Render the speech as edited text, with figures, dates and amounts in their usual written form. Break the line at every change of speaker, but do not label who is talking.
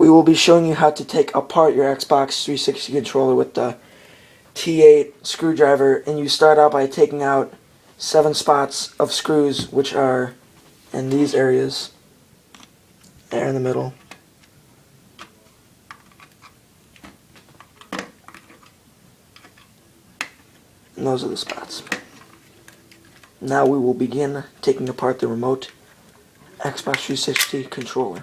We will be showing you how to take apart your Xbox 360 controller with the T8 screwdriver, and you start out by taking out 7 spots of screws, which are in these areas. There in the middle. And those are the spots. Now we will begin taking apart the remote Xbox 360 controller.